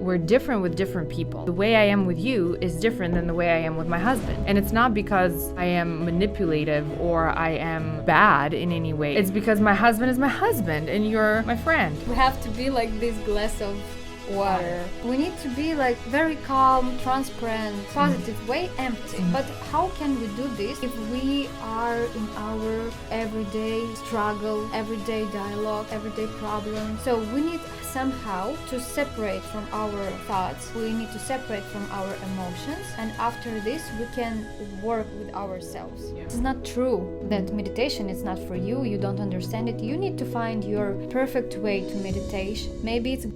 we're different with different people. The way I am with you is different than the way I am with my husband. And it's not because I am manipulative or I am bad in any way. It's because my husband is my husband and you're my friend. We have to be like this glass of water. We need to be like very calm, transparent, positive, way empty. But how can we do this if we are in our everyday struggle, everyday dialogue, everyday problem? So we need somehow to separate from our thoughts. We need to separate from our emotions, and after this we can work with ourselves. It's not true that meditation is not for you. You don't understand it. You need to find your perfect way to meditate. Maybe it's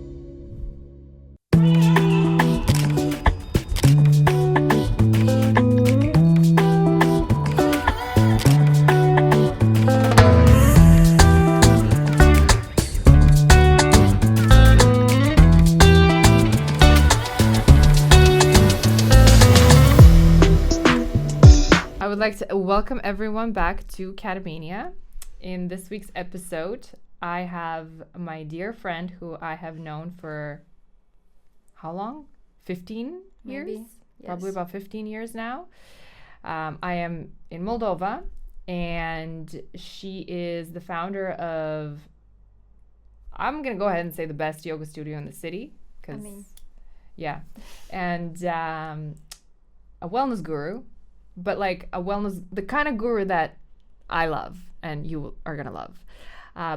I would like to welcome everyone back to CATAMANIA. In this week's episode, I have my dear friend who I have known for how long? 15 years? Maybe, yes. Probably about 15 years now. I am in Moldova, and she is the founder of, I'm going to go ahead and say the best yoga studio in the city. Yeah. And a wellness guru. But like a wellness, the kind of guru that I love and you are going to love.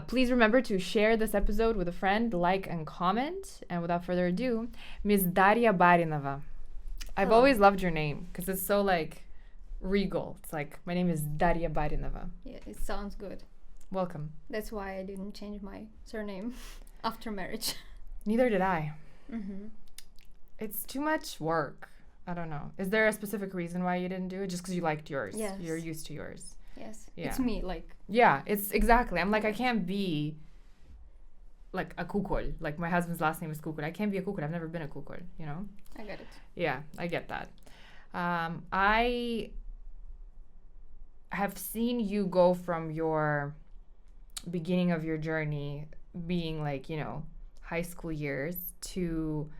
Please remember to share this episode with a friend, like and comment. And without further ado, Miss Daria Barinova. I've always loved your name because it's so like regal. It's like, my name is Daria Barinova. Yeah, it sounds good. Welcome. That's why I didn't change my surname after marriage. Neither did I. Mm-hmm. It's too much work. I don't know. Is there a specific reason why you didn't do it? Just because you liked yours? Yes. You're used to yours. Yes. Yeah. It's me, like. Yeah, it's exactly. I'm like, I can't be like a kukol. Like my husband's last name is Kukol. I can't be a kukol. I've never been a kukol, you know? I get it. Yeah, I get that. I have seen you go from your beginning of your journey being like, you know, high school years to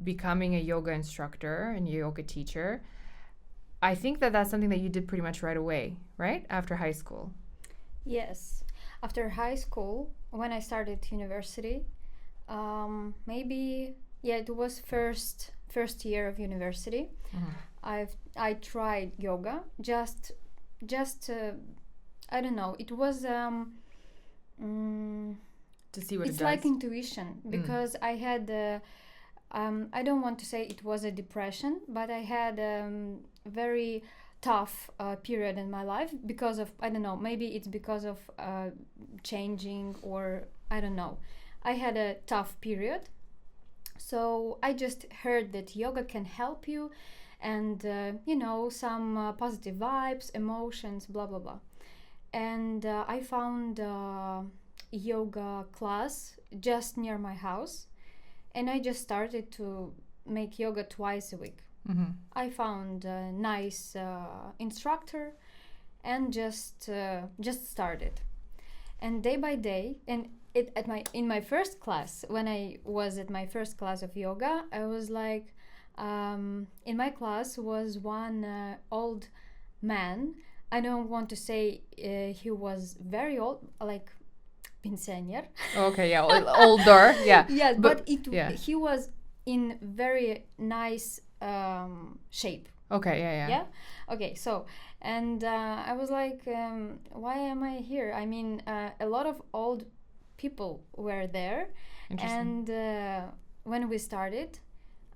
becoming a yoga instructor and yoga teacher. I think that that's something that you did pretty much right away, right? After high school. Yes. After high school, when I started university, it was first year of university. Mm-hmm. I tried yoga just I don't know. It was to see what it does. It's like intuition because I had I don't want to say it was a depression, but I had very tough period in my life because of, I don't know, maybe it's because of changing or I don't know. I had a tough period. So I just heard that yoga can help you and, some positive vibes, emotions, blah, blah, blah. And I found a yoga class just near my house. And I just started to make yoga twice a week. Mm-hmm. I found a nice instructor and just started. And day by day, and in my first class, when I was at my first class of yoga, I was like, in my class was one old man. I don't want to say he was very old, like pensioner. Okay, yeah, older, yeah. Yes, but he was in very nice shape. Okay, yeah. Yeah? Okay, so, and I was like, why am I here? I mean, a lot of old people were there. And when we started,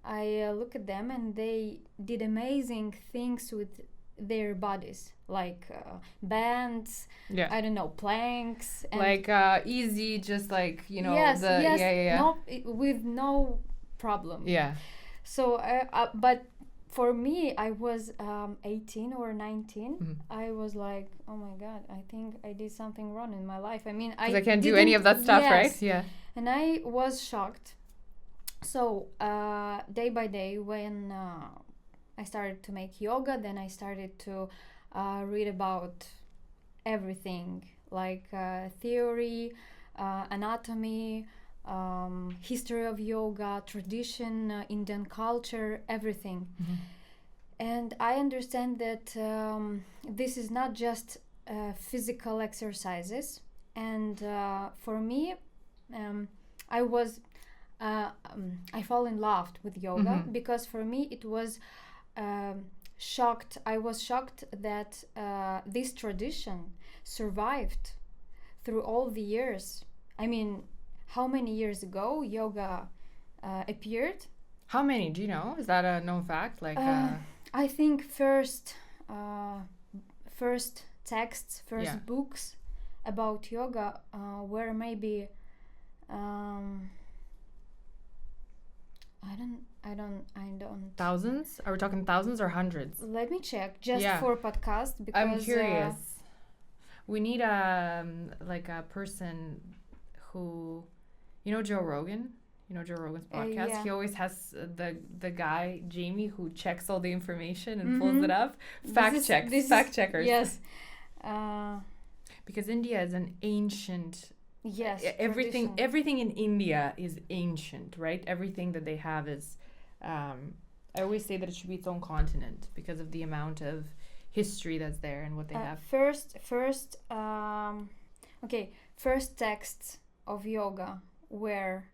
I look at them and they did amazing things with their bodies, like bands, I don't know, planks, and like easy, just like, you know, yes, no, with no problem. Yeah. So, but for me, I was 18 or 19. Mm-hmm. I was like, oh my God, I think I did something wrong in my life. I mean, I can't do any of that stuff, right? Yeah. And I was shocked. So day by day, when I started to make yoga, then I started to read about everything, like theory, anatomy, history of yoga, tradition, Indian culture, everything. And I understand that this is not just physical exercises. And for me, I fall in love with yoga because for me it was shocked. I was shocked that this tradition survived through all the years. I mean, how many years ago yoga appeared? How many? Do you know? Is that a known fact? Like, I think first texts, books about yoga were maybe I don't. Thousands? Are we talking thousands or hundreds? Let me check just for podcast because I'm curious. We need a person who, Joe Rogan. You know Joe Rogan's podcast. Yeah. He always has the guy Jamie who checks all the information and pulls it up. Fact checkers. Yes. Because India is an ancient. Yes. Everything in India is ancient, right? Everything that they have is. I always say that it should be its own continent because of the amount of history that's there and what they have. First texts of yoga were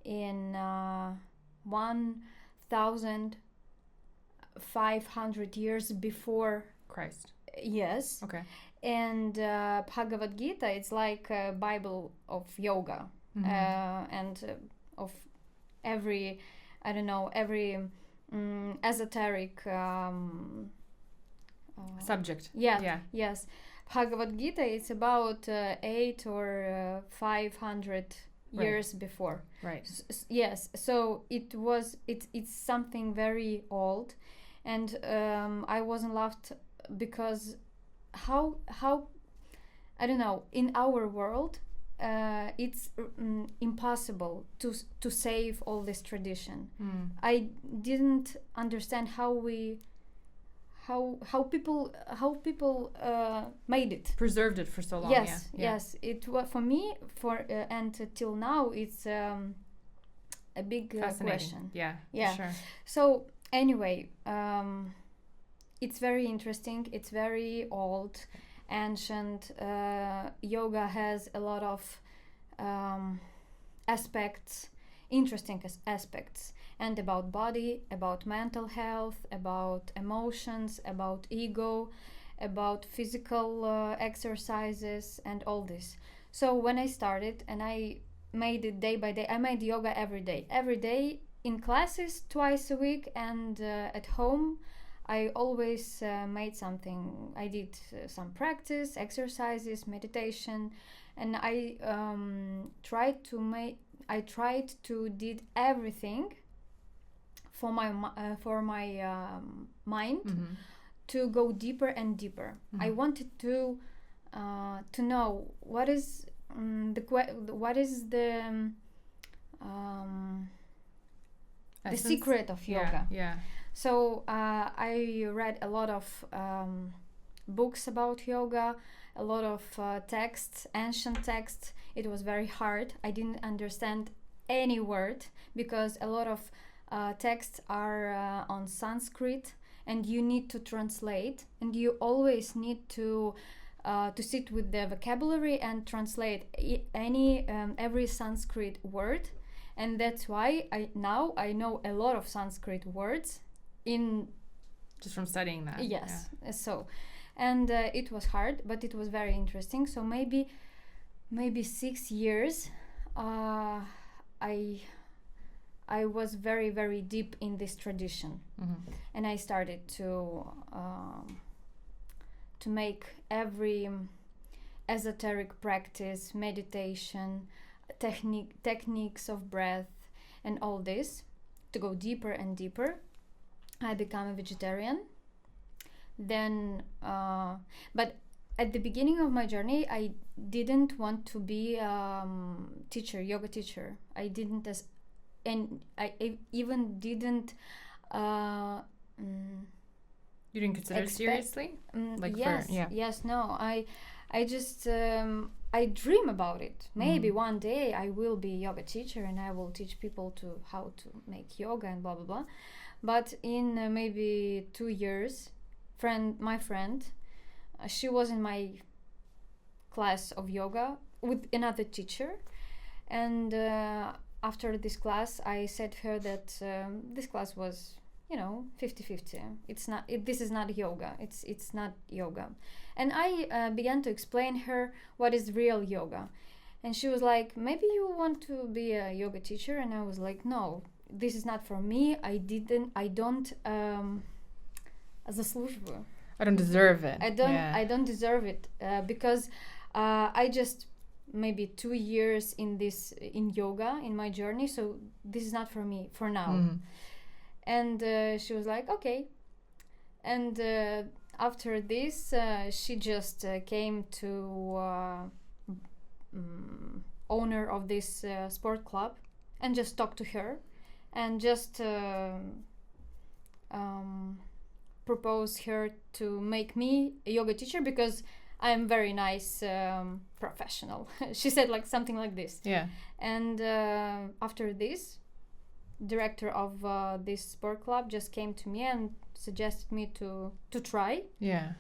in 1,500 years before Christ. Yes. Okay. And Bhagavad Gita, it's like a Bible of yoga, and of every esoteric subject. Yes. Bhagavad Gita is about 800 or 500 years before. Right. Yes. So it's something very old, and I wasn't loved because how I don't know, in our world it's impossible to save all this tradition. I didn't understand how people made it, preserved it for so long. Yes, it was for me and till now it's a big question. Sure. So anyway, it's very interesting. It's very old, ancient. Yoga has a lot of aspects, interesting aspects, and about body, about mental health, about emotions, about ego, about physical exercises, and all this. So when I started and I made it day by day, I made yoga every day in classes twice a week, and at home I always made something. I did some practice, exercises, meditation, and I tried to did everything for my mind to go deeper and deeper. I wanted to know what is the secret of yoga. Yeah. So I read a lot of books about yoga, a lot of texts, ancient texts. It was very hard. I didn't understand any word because a lot of texts are on Sanskrit, and you need to translate, and you always need to sit with the vocabulary and translate every Sanskrit word. And that's why I know a lot of Sanskrit words just from studying that. Yes. Yeah. So, and it was hard, but it was very interesting. So maybe 6 years I was very, very deep in this tradition, and I started to make every esoteric practice, meditation, techniques of breath, and all this to go deeper and deeper. I became a vegetarian. Then, but at the beginning of my journey, I didn't want to be yoga teacher. I didn't, and I even didn't. You didn't consider it seriously? Yes. No. I just I dream about it. Maybe one day I will be a yoga teacher and I will teach people to how to make yoga and blah blah blah. But in maybe 2 years, my friend, she was in my class of yoga with another teacher, and after this class I said to her that this class was 50-50. It's not this is not yoga. It's not yoga. And I began to explain her what is real yoga, and she was like, maybe you want to be a yoga teacher. And I was like, no, this is not for me. I don't заслуживаю. I don't deserve it. I don't deserve it because I just maybe 2 years in yoga in my journey, so this is not for me for now. And she was like, okay. And after this, she just came to owner of this sport club and just talked to her and just propose her to make me a yoga teacher because I'm very nice professional. She said like something like this. Yeah. And after this, director of this sport club just came to me and suggested me to try. Yeah.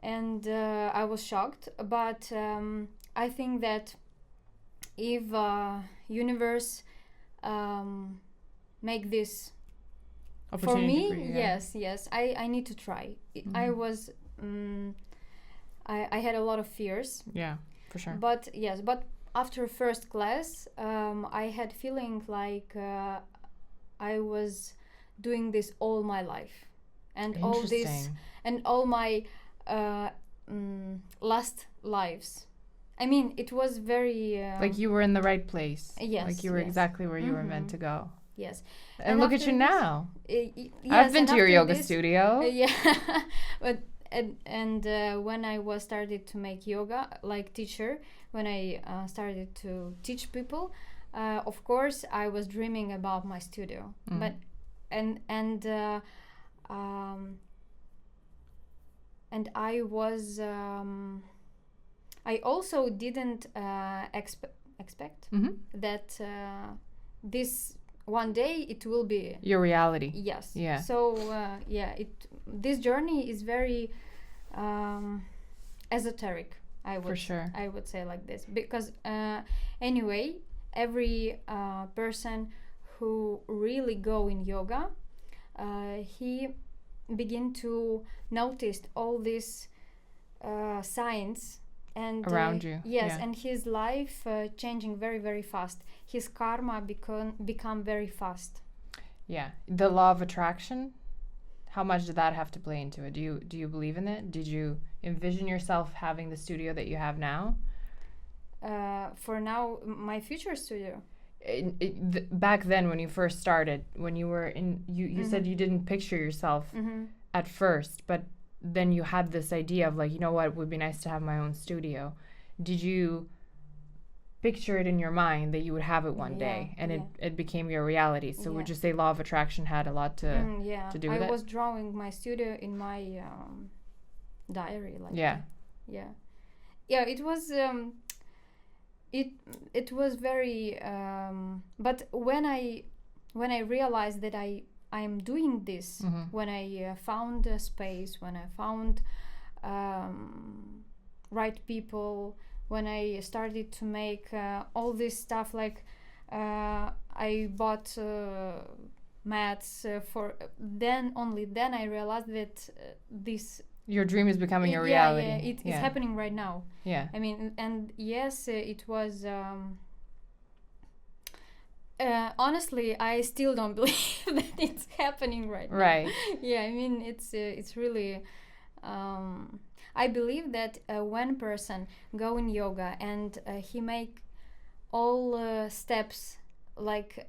And I was shocked, but I think that if universe make this for me, yes, I need to try. I was I had a lot of fears. Yeah, for sure. But after first class, I had feeling like I was doing this all my life, and all my last lives. I mean, it was very like you were in the right place. Yes, like you were exactly where you were meant to go. Yes, and look at you now. Yes, I've been to your yoga studio. Yeah, but and when I was started to make yoga like teacher, when I started to teach people, of course I was dreaming about my studio. But and I was I also didn't expect that this one day it will be your reality. Yes. Yeah. So this journey is very esoteric. I would say like this because anyway, every person who really go in yoga, he begin to notice all these signs and around you. Yes, and his life changing very very fast. His karma become very fast. Yeah, the law of attraction. How much did that have to play into it? Do you believe in it? Did you envision yourself having the studio that you have now? For now, my future studio. Back then, when you first started, when you were in, you said you didn't picture yourself at first, but then you had this idea of like, you know what, it would be nice to have my own studio. Did you picture it in your mind that you would have it one day, and it became your reality? So would you say law of attraction had a lot to do with it? I was drawing my studio in my diary, like it was it was very but when I realized that I'm doing this, when I found a space, when I found right people, when I started to make all this stuff, like I bought mats for only then I realized that this your dream is becoming a reality. It's happening right now. Yeah, I mean, and yes, it was honestly, I still don't believe that it's happening right now. Right. Yeah, I mean, it's really I believe that when person go in yoga and he make all steps like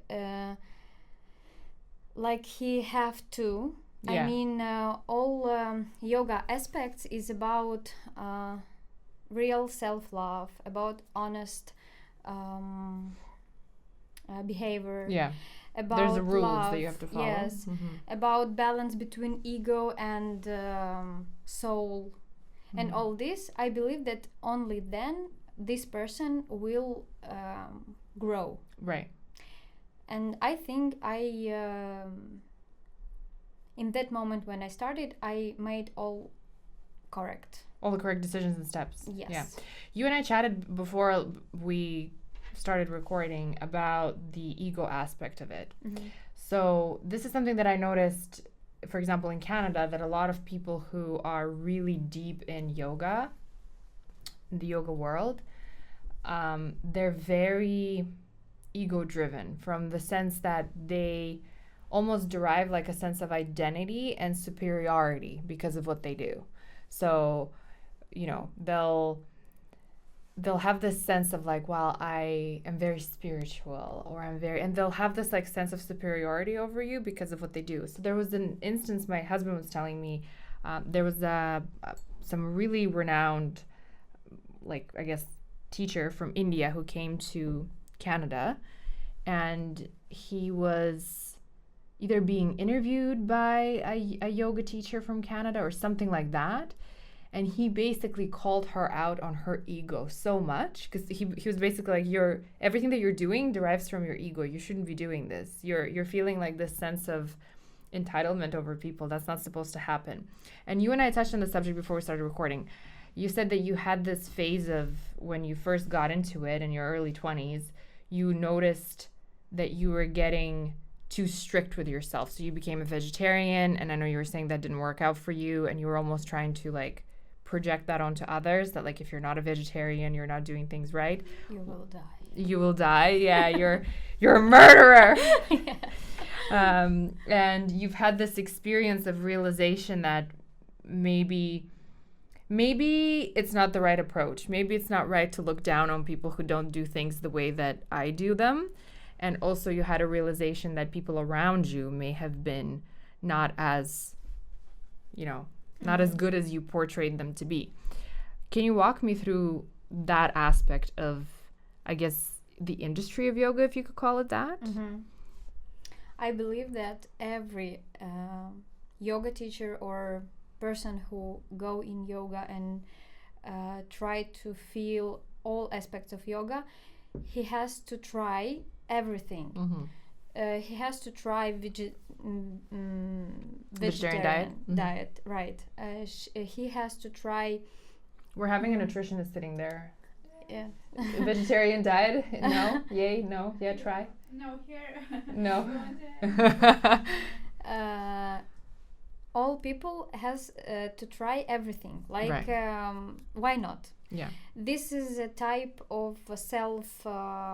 he have to. I mean, all yoga aspects is about real self-love, about honest behavior. Yeah. About there's the rules love, that you have to follow. Yes. About balance between ego and soul, And all this, I believe that only then this person will grow. Right. And I think in that moment when I started, I made all the correct decisions and steps. Yes. Yeah. You and I chatted before we started recording about the ego aspect of it. Mm-hmm. So this is something that I noticed, for example, in Canada, that a lot of people who are really deep in yoga, the yoga world, they're very ego driven, from the sense that they almost derive like a sense of identity and superiority because of what they do. So, you know, they'll have this sense of like, well, I am very spiritual, or and they'll have this like sense of superiority over you because of what they do. So there was an instance my husband was telling me, there was some really renowned, like, I guess, teacher from India who came to Canada, and he was either being interviewed by a yoga teacher from Canada or something like that. And he basically called her out on her ego so much, because he was basically like, everything that you're doing derives from your ego. You shouldn't be doing this. You're feeling like this sense of entitlement over people. That's not supposed to happen. And you and I touched on the subject before we started recording. You said that you had this phase of when you first got into it in your early 20s, you noticed that you were getting too strict with yourself. So you became a vegetarian, and I know you were saying that didn't work out for you, and you were almost trying to like project that onto others, that like if you're not a vegetarian, you're not doing things right. You will die. You will die. Yeah, you're a murderer. Yeah. And you've had this experience of realization that maybe it's not the right approach. Maybe it's not right to look down on people who don't do things the way that I do them. And also you had a realization that people around you may have been not as, not as good as you portrayed them to be. Can you walk me through that aspect of, I guess, the industry of yoga, if you could call it that? Mm-hmm. I believe that every yoga teacher or person who go in yoga and try to feel all aspects of yoga, he has to try everything. Mm-hmm. He has to try vegetarian diet, right? He has to try. We're having a nutritionist sitting there. Yeah. Vegetarian diet? No. Yay. No. Yeah. Try. No, here. No. All people has to try everything. Like, right. Why not? Yeah. This is a type of self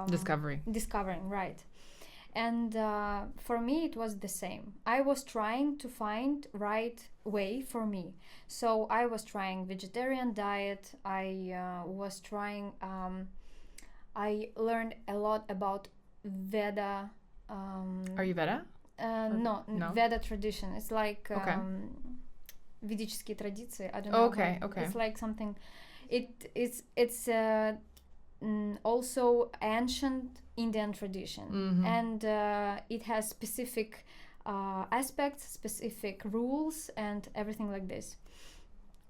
discovering, right? And for me, it was the same. I was trying to find right way for me. So I was trying vegetarian diet. I was trying. I learned a lot about Veda. Are you Veda? No, Veda tradition. It's like Ведические традиции. I don't know. Okay. It's like something. It's also ancient Indian tradition, mm-hmm. and it has specific aspects, specific rules, and everything like this.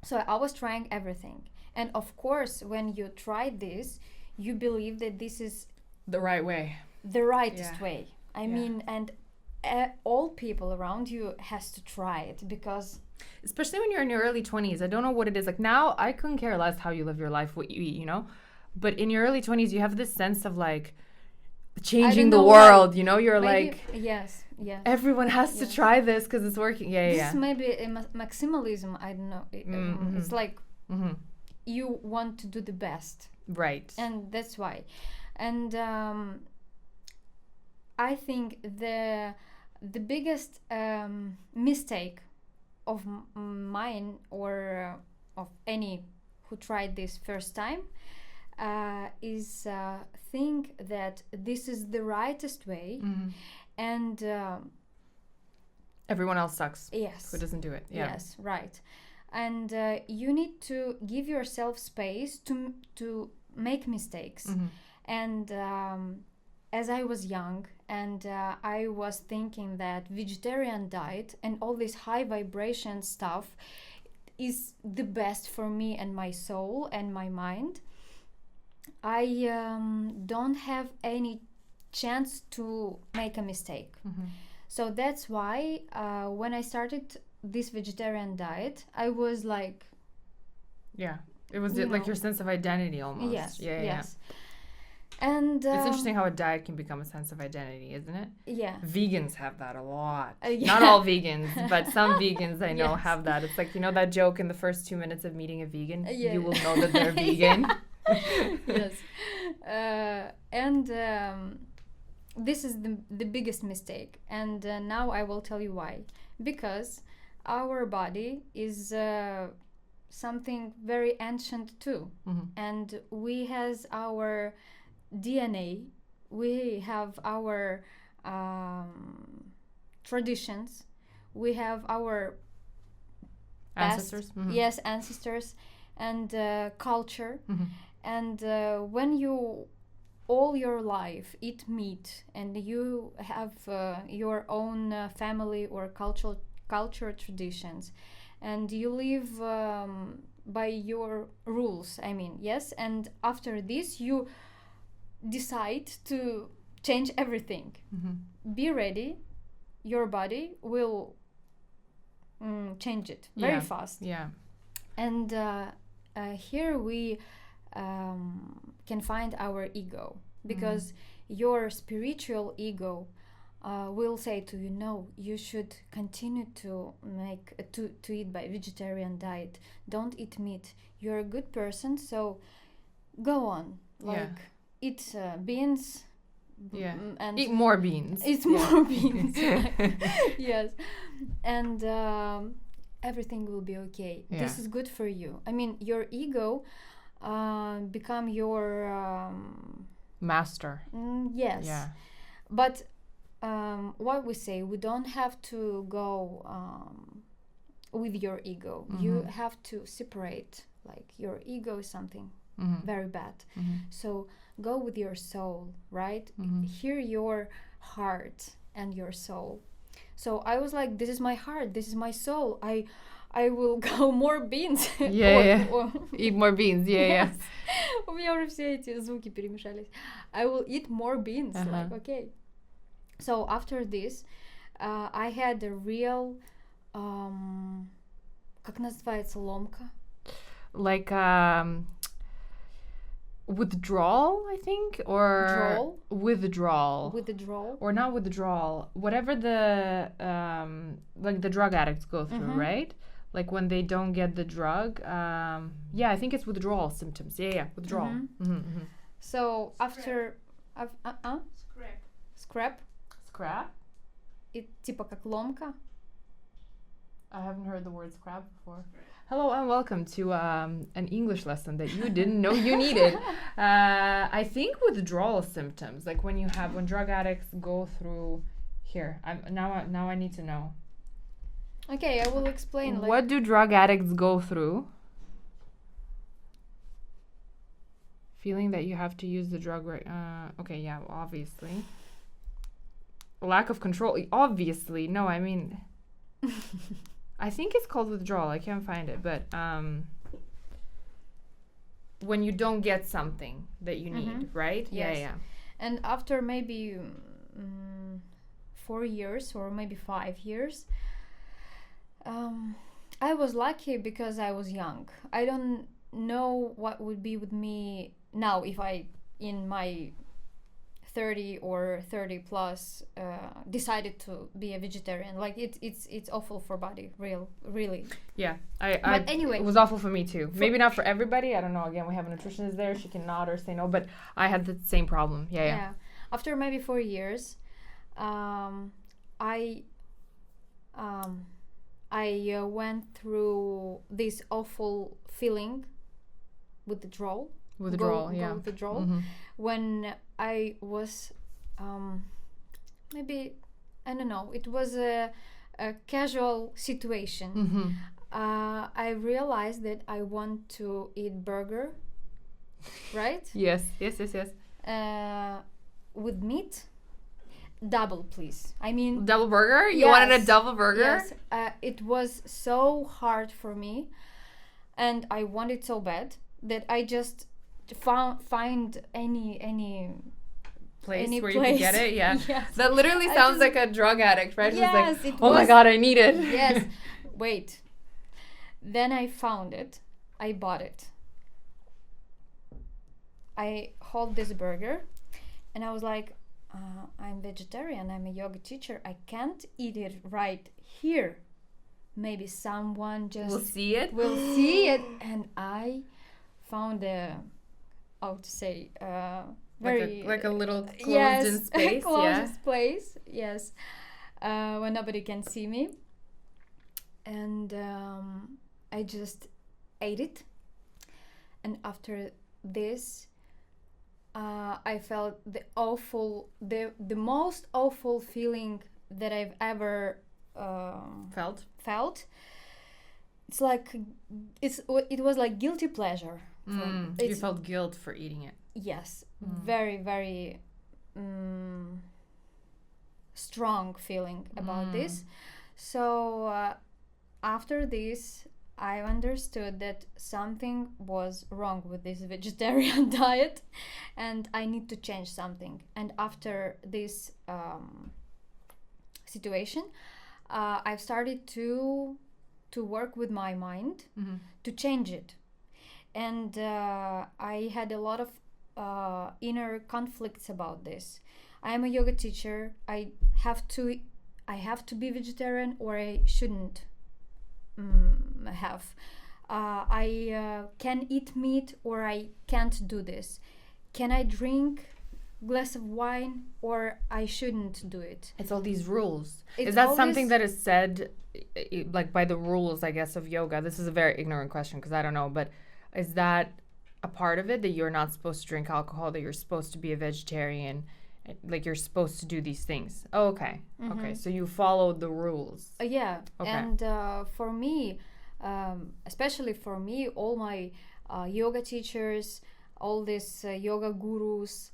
So I was trying everything, and of course, when you try this, you believe that this is the right way, the rightest way. I mean, and all people around you has to try it, because especially when you're in your early 20s, I don't know what it is. Like now, I couldn't care less how you live your life, what you eat, But in your early 20s, you have this sense of like changing the world, You're maybe, like, yes. Everyone has to try this because it's working. This may be a maximalism. I don't know. Mm-hmm. It's like mm-hmm. you want to do the best, right? And that's why. And I think the biggest mistake of mine or of any who tried this first time is think that this is the rightest way, mm-hmm. and everyone else sucks. Yes, who doesn't do it? Yeah. Yes, right. And you need to give yourself space to make mistakes. Mm-hmm. And as I was young, and I was thinking that vegetarian diet and all this high vibration stuff, is the best for me and my soul and my mind, I don't have any chance to make a mistake. So that's why when I started this vegetarian diet, I was like, it was like your sense of identity almost. Yes. And it's interesting how a diet can become a sense of identity, isn't it? Yeah. Vegans have that a lot. Not all vegans, but some vegans I know have that. It's like, you know that joke in the first 2 minutes of meeting a vegan? You will know that they're vegan. Yes. And this is the biggest mistake. And now I will tell you why. Because our body is something very ancient too. And we has our DNA, we have our traditions, we have our ancestors. Yes, ancestors, and culture. And when you all your life eat meat and you have your own family or cultural traditions, and you live by your rules, I mean, yes, and after this you decide to change everything. Be ready, your body will change it very fast. And here we can find our ego, because your spiritual ego will say to you, no, you should continue to eat by vegetarian diet, don't eat meat, you're a good person, so go on, eat beans, and eat more beans. More beans. Yes. And everything will be okay. This is good for you. I mean, your ego become your master. Yes. But what we say, we don't have to go with your ego. You have to separate, like your ego is something very bad. So go with your soul, right? Hear your heart and your soul. So I was like, this is my heart, this is my soul, I will go more beans. Eat more beans. Yes. У меня уже все эти звуки перемешались. I will eat more beans. Like, okay. So after this, I had a real, как называется, ломка? Like withdrawal, I think, or withdrawal, or not withdrawal. Whatever the like the drug addicts go through, right? Like when they don't get the drug. I think it's withdrawal symptoms. Withdrawal. So after scrap. It типа как ломка. I haven't heard the word scrap before. Hello and welcome to an English lesson that you didn't know you needed. I think withdrawal symptoms, like when drug addicts go through here. Now I need to know. Okay, I will explain. What do drug addicts go through? Feeling that you have to use the drug right. Obviously. Lack of control. Obviously, no. I mean. I think it's called withdrawal. I can't find it, but when you don't get something that you need, right? Yes. Yeah. And after maybe 4 years or maybe 5 years, I was lucky because I was young. I don't know what would be with me now if I, in my 30 or 30 plus, decided to be a vegetarian. Like it's awful for body, really. Yeah, but anyway, it was awful for me too. Maybe not for everybody. I don't know. Again, we have a nutritionist there. She can nod or say no, but I had the same problem. Yeah. After maybe 4 years, I went through this awful feeling, withdrawal. When I was maybe, I don't know, it was a casual situation. I realized that I want to eat burger, right? Yes. With meat, double, please. I mean, double burger. You wanted a double burger? Yes. It was so hard for me and I want it so bad that I just find any place any where you can get place. it. Yeah. Yes. That literally I sounds just- like a drug addict, right? Who's Yes, like, it oh my was- god, I need it. Yes. Wait. Then I found it. I bought it. I hold this burger, and I was like, I'm vegetarian. I'm a yoga teacher. I can't eat it right here. Maybe someone just We'll see it. will see it. And I found how to say, very like a little closed yes, in space. closed place. Yes, where nobody can see me. And I just ate it. And after this, I felt the most awful feeling that I've ever felt. It's like it was like guilty pleasure. You felt guilt for eating it. Yes, very, very strong feeling about this. So after this, I understood that something was wrong with this vegetarian diet, and I need to change something. And after this situation, I've started to work with my mind to change it. And I had a lot of inner conflicts about this. I am a yoga teacher. I have to be vegetarian, or I shouldn't have. I can eat meat, or I can't do this. Can I drink glass of wine, or I shouldn't do it? It's all these rules. It's Is that all something this- that is said, like by the rules, I guess, of yoga? This is a very ignorant question because I don't know, but is that a part of it, that you're not supposed to drink alcohol, that you're supposed to be a vegetarian, like you're supposed to do these things? Oh, okay. Okay, so you followed the rules. Yeah, Okay. and for me, especially for me, all my yoga teachers, all these yoga gurus,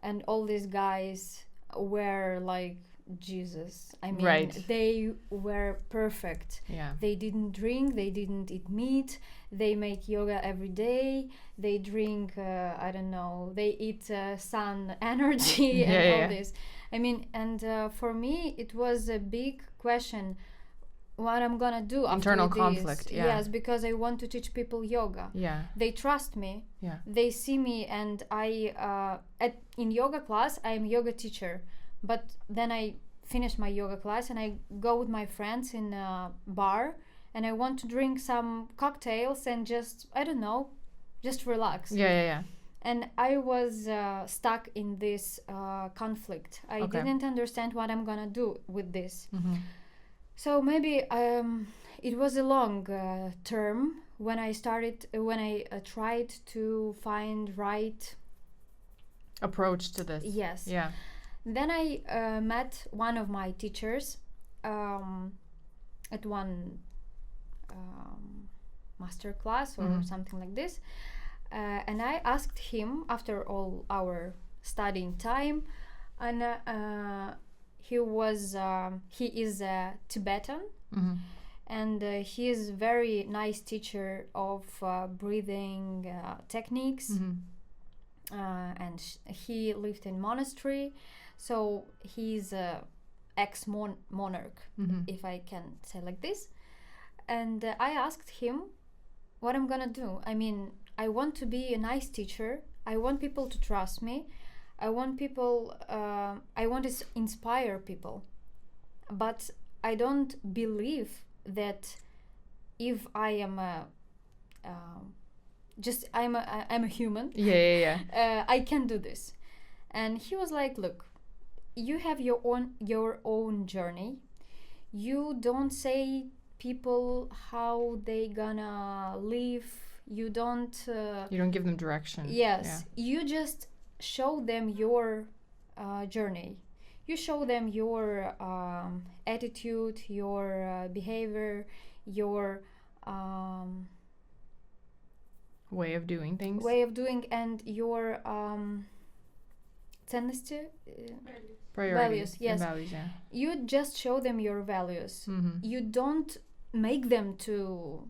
and all these guys were like Jesus. I mean, Right. they were perfect. Yeah. They didn't drink, they didn't eat meat, they make yoga every day, they drink, I don't know, they eat sun energy and all this. I mean, and for me, it was a big question what I'm gonna do after Internal this. conflict, yeah. Yes, because I want to teach people yoga. Yeah. They trust me. Yeah. They see me, and I in yoga class I am yoga teacher, but then I finish my yoga class and I go with my friends in a bar and I want to drink some cocktails and just, I don't know, just relax. Yeah. And I was stuck in this conflict. I didn't understand what I'm gonna do with this. So maybe it was a long term when I tried to find right approach to this. Yes. Yeah. Then I met one of my teachers at one master class or something like this, and I asked him after all our studying time, and he is a Tibetan, and he is a very nice teacher of breathing techniques, and he lived in monastery, so he's a ex-monarch, if I can say like this. And I asked him what I'm gonna do. I mean, I want to be a nice teacher. I want people to trust me. I want to inspire people. But I don't believe that if I am I'm a human. Yeah. I can do this. And he was like, look, you have your own journey. You don't say people how they gonna live. You don't give them direction. Yes. You just show them your journey. You show them your attitude, your behavior, your way of doing things. And your ценности, Priorities. values. Yes. Values, yeah. You just show them your values. You don't make them to,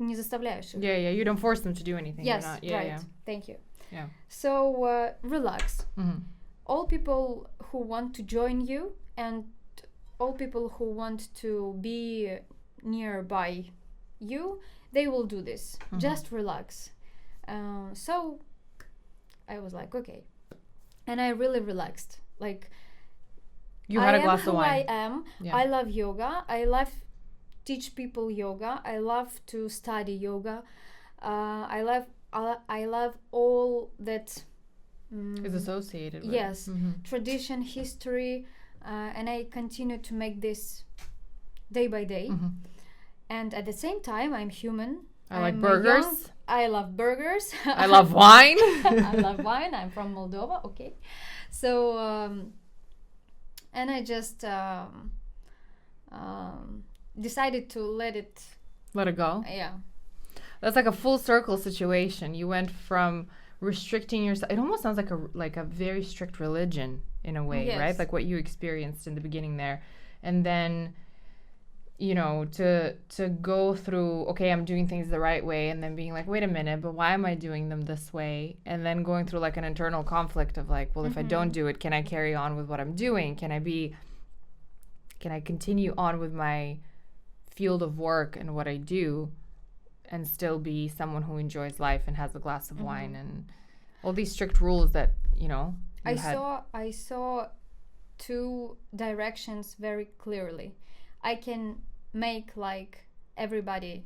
не заставляешь их. Yeah, you don't force them to do anything. Yes, You're not, yeah, right. yeah. Thank you. Yeah. So relax. Mm-hmm. All people who want to join you and all people who want to be nearby you, they will do this. Mm-hmm. Just relax. So I was like, okay. And I really relaxed. Like, You had a glass of wine. I am. Yeah. I love yoga. I love teach people yoga. I love to study yoga. I love all that Is associated with. yes, Mm-hmm. tradition, history, and I continue to make this day by day. Mm-hmm. And at the same time, I'm human. I like I'm burgers. young. I love burgers. I love wine. I love wine. I'm from Moldova. Okay, so and I just decided to let it. Let it go. Yeah. That's like a full circle situation. You went from restricting yourself. It almost sounds like a very strict religion in a way, Yes. right? Like what you experienced in the beginning there, and then, you know, to go through. Okay, I'm doing things the right way, and then being like, wait a minute, but why am I doing them this way? And then going through like an internal conflict of like, well, if I don't do it, can I carry on with what I'm doing? Can I continue on with my field of work and what I do, and still be someone who enjoys life and has a glass of wine and all these strict rules that, you know, I saw two directions very clearly. I can make like everybody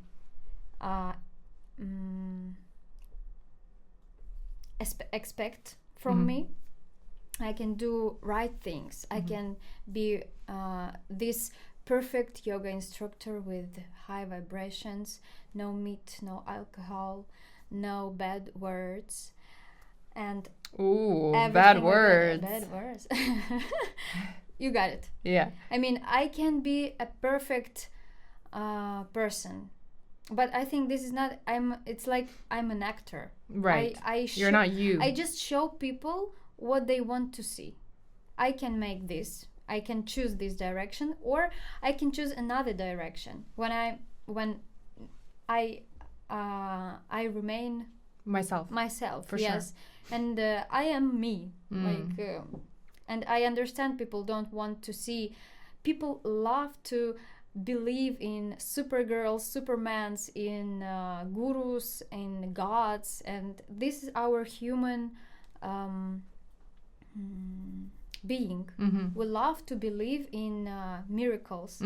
expect from me. I can do right things. I can be this perfect yoga instructor with high vibrations, no meat, no alcohol, no bad words, and ooh, everything bad like words. that. Bad words. You got it. Yeah. I mean, I can be a perfect person, but I think this is not. It's like I'm an actor. Right. You're not you. I just show people what they want to see. I can make this. I can choose this direction, or I can choose another direction. When I remain myself. For yes, sure. and I am me. Like, and I understand people don't want to see. People love to believe in supergirls, supermans, in gurus, in gods, and this is our human being. We love to believe in miracles.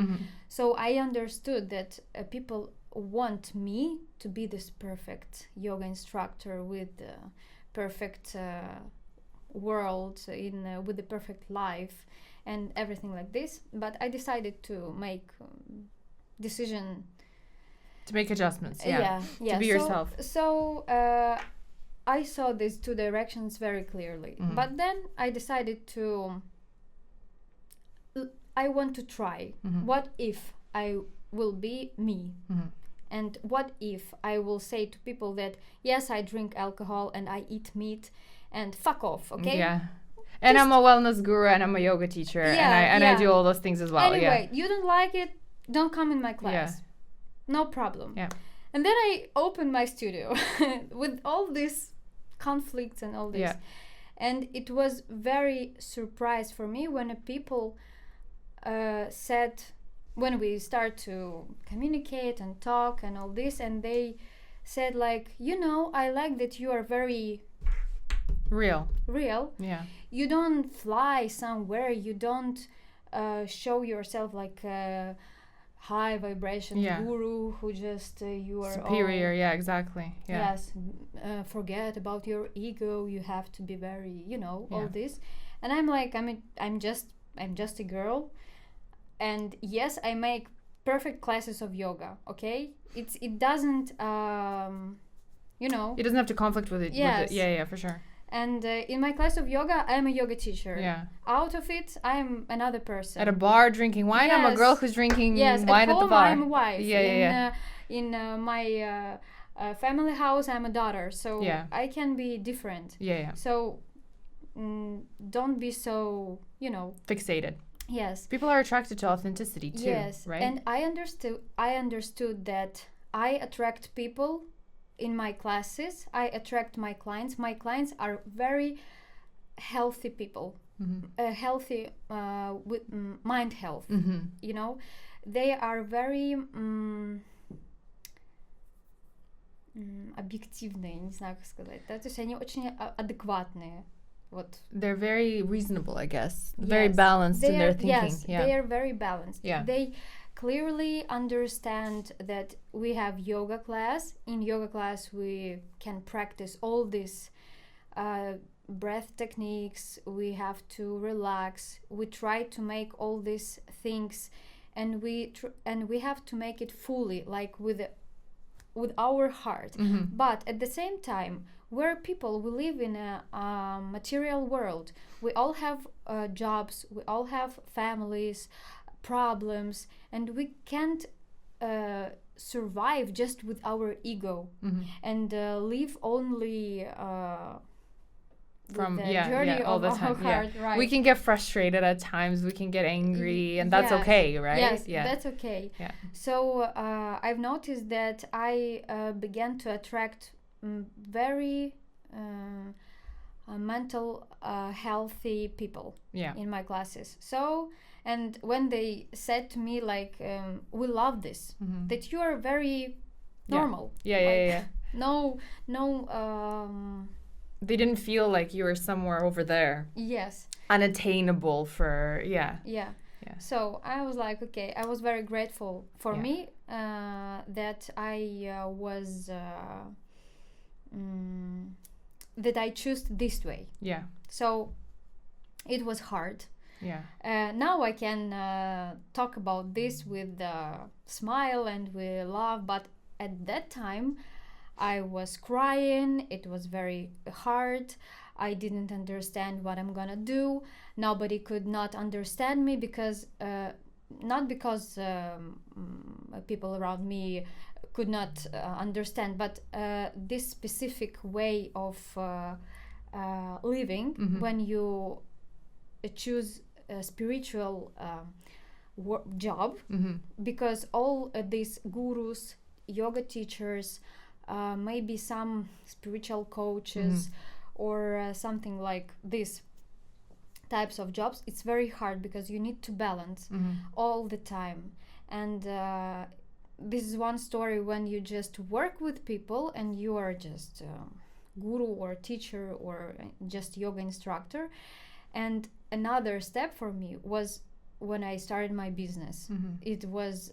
So I understood that people want me to be this perfect yoga instructor with perfect world, with the perfect life and everything like this. But I decided to make decision to make adjustments. Yeah. To be yourself. So I saw these two directions very clearly. But then I decided I want to try. What if I will be me? And what if I will say to people that, yes, I drink alcohol and I eat meat and fuck off, okay? Yeah. And I'm a wellness guru and I'm a yoga teacher and I do all those things as well. Anyway, you don't like it, don't come in my class. Yeah. No problem. Yeah. And then I opened my studio with all these conflicts and all this. Yeah. And it was very surprise for me when people said, when we start to communicate and talk and all this, and they said like, I like that you are very real. Yeah. You don't fly somewhere, you don't show yourself like a high vibration guru who just you are superior. Yeah, exactly. Yeah. Yes. Forget about your ego, you have to be very all this. And I'm like, I'm just a girl. And yes, I make perfect classes of yoga, okay? It doesn't, It doesn't have to conflict with it. Yes. Yeah, for sure. And in my class of yoga, I'm a yoga teacher. Yeah. Out of it, I'm another person. At a bar drinking wine, I'm a girl who's drinking wine at the bar. I'm a wife. Yeah. In my family house, I'm a daughter. So I can be different. Yeah. So don't be so, fixated. Yes. People are attracted to authenticity too. Yes. Right. And I understood that I attract people in my classes. I attract my clients. My clients are very healthy people, healthy with mind health. You know, they are very объективные, не знаю, как сказать. Да? То есть они очень адекватные. Вот. They're very reasonable, I guess. Very balanced in their thinking. Yes, they are very balanced. Yeah. They clearly understand that we have yoga class. In yoga class, we can practice all these breath techniques. We have to relax. We try to make all these things, and we have to make it fully, like with our heart. But at the same time, we're people, we live in a material world. We all have jobs, we all have families, problems, and we can't survive just with our ego and live only from the journey all of the our time. heart, right? We can get frustrated at times, we can get angry, and that's okay, right? Yes, that's okay. Yeah. So I've noticed that I began to attract very mental healthy people in my classes. So, and when they said to me like, we love this, that you are very normal. No they didn't feel like you were somewhere over there. Yes. Unattainable for Yeah. So I was like, okay, I was very grateful for me that I was that I chose this way. Yeah. So it was hard. Yeah. Now I can talk about this with a smile and with love, but at that time I was crying. It was very hard. I didn't understand what I'm gonna do. Nobody could not understand me because not because people around me could not understand, but this specific way of living when you choose a spiritual job, because all these gurus, yoga teachers, maybe some spiritual coaches or something like this types of jobs, it's very hard because you need to balance all the time. And this is one story when you just work with people and you are just guru or teacher or just yoga instructor. And another step for me was when I started my business. It was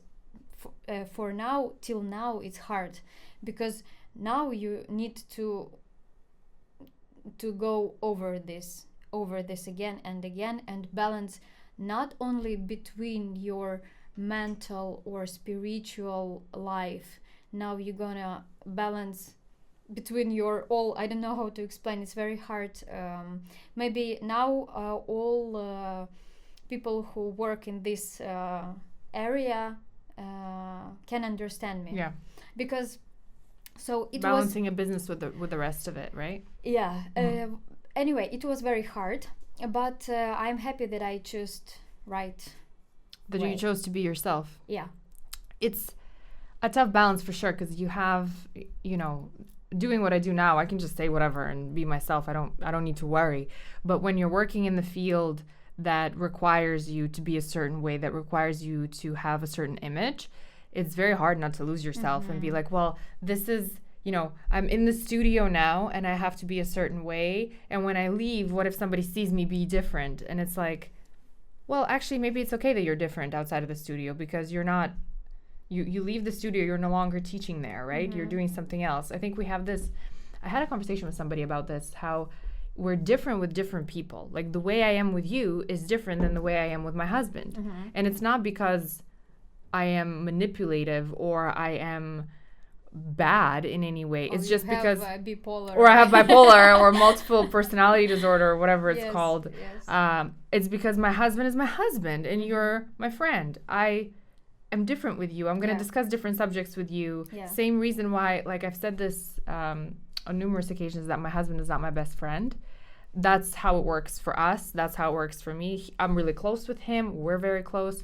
for now, till now, it's hard because now you need to go over this again and again and balance not only between your mental or spiritual life. Now you're gonna balance between your all, I don't know how to explain, it's very hard. Maybe now all people who work in this area can understand me. Yeah. Because so it balancing was a business with the rest of it, right? Yeah. Anyway, it was very hard, but I'm happy that I chose that you chose to be yourself. Yeah. It's a tough balance for sure, because you have, doing what I do now, I can just say whatever and be myself. I don't need to worry. But when you're working in the field that requires you to be a certain way, that requires you to have a certain image, it's very hard not to lose yourself and be like, well, this is, I'm in the studio now and I have to be a certain way. And when I leave, what if somebody sees me be different? And it's like, well, actually, maybe it's okay that you're different outside of the studio, because you're not, you leave the studio, you're no longer teaching there, right? You're doing something else. I think we have this, I had a conversation with somebody about this, how we're different with different people. Like the way I am with you is different than the way I am with my husband. And it's not because I am manipulative or I am bad in any way. It's just because bipolar. Or I have bipolar or multiple personality disorder or whatever it's called. Yes. It's because my husband is my husband and you're my friend. I am different with you. I'm going to discuss different subjects with you. Same reason why, like I've said this on numerous occasions, that my husband is not my best friend. That's how it works for us. That's how it works for me. I'm really close with him. We're very close.